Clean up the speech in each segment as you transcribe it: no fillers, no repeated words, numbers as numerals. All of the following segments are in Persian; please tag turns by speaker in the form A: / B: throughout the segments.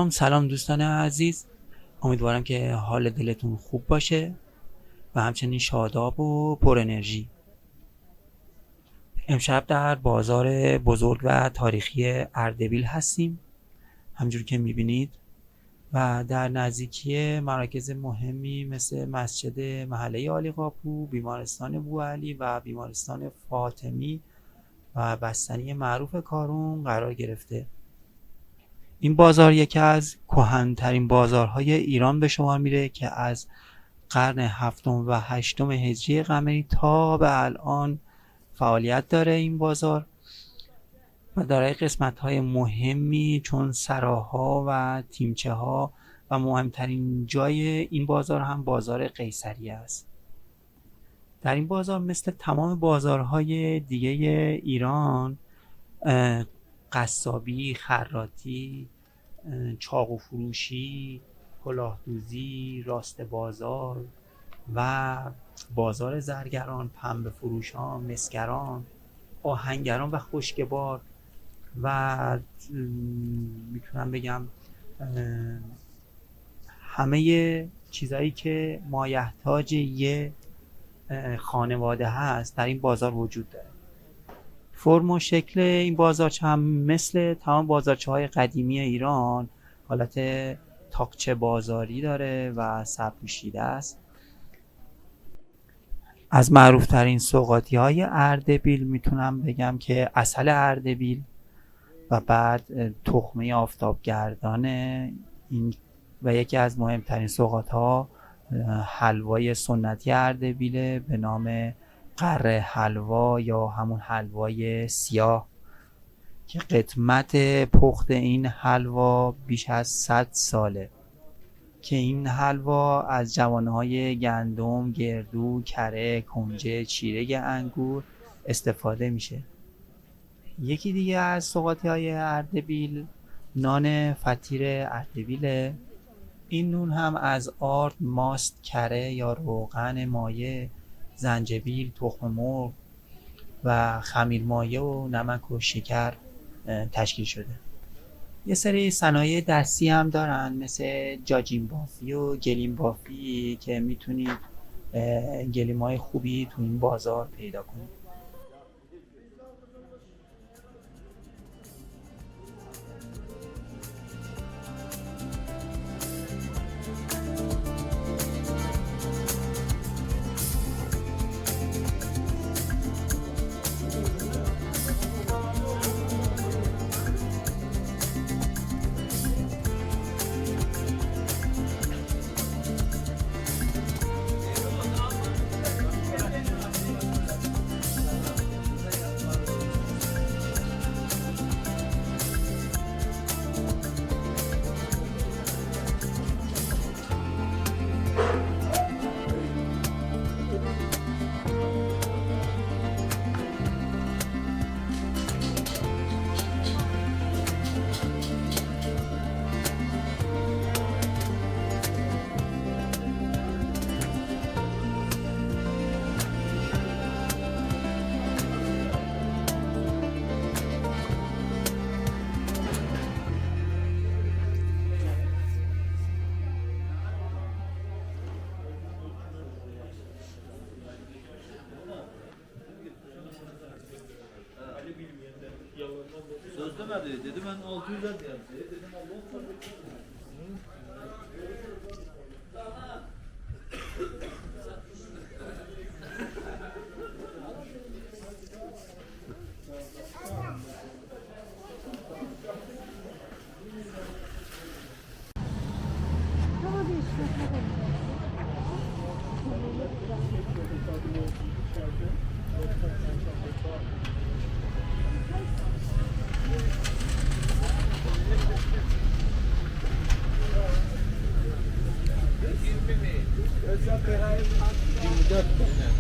A: سلام دوستان عزیز، امیدوارم که حال دلتون خوب باشه و همچنین شاداب و پر انرژی. امشب در بازار بزرگ و تاریخی اردبیل هستیم همجور که میبینید و در نزدیکی مراکز مهمی مثل مسجد محله عالیقاپو، بیمارستان بوعلی و بیمارستان فاطمی و بستنی معروف کارون قرار گرفته. این بازار یکی از کهن‌ترین بازارهای ایران به شمار میره که از قرن هفتم و هشتم هجری قمری تا به الان فعالیت داره این بازار و دارای قسمت‌های مهمی چون سراها و تیمچه ها و مهمترین جای این بازار هم بازار قیصریه است. در این بازار مثل تمام بازارهای دیگه ایران قصابی، خراطی، چاقو فروشی، کلاهدوزی، راست بازار و بازار زرگران، پنبه فروشان، مسگران، آهنگران و خشکبار و میتونم بگم همه چیزایی که مایحتاج یه خانواده هست در این بازار وجود داره. فرم و شکل این بازارچه هم مثل تمام بازارچه های قدیمی ایران حالت تاقچه بازاری داره و سرپوشیده است. از معروف ترین سوغاتی های اردبیل میتونم بگم که عسل اردبیل و بعد تخمه آفتابگردان این و یکی از مهمترین سوغات ها حلوای سنتی اردبیله به نام قره حلوا یا همون حلوای سیاه که قدمت پخت این حلوا بیش از 100 ساله که این حلوا از جوانه‌های گندم، گردو، کره، کنجه، چیره انگور استفاده میشه. یکی دیگه از سوغاتی‌های اردبیل نان فطیر اردبیله. این نون هم از آرد، ماست، کره یا روغن مایه، زنجبیل، تخم مرغ و خمیر مایه و نمک و شکر تشکیل شده. یه سری صنایع دستی هم دارن مثل جاجین بافی و گلیم بافی که میتونید گلیم‌های خوبی تو این بازار پیدا کنید.
B: Söz demedi. Dedi ben 600 lira diyeyim. Dedim Allah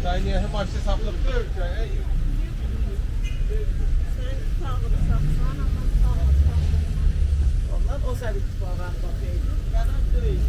B: Tiny hem açtı saplıktı ölçüye. Ondan o sabit bağlan bakaydı. Ben öldüreyim.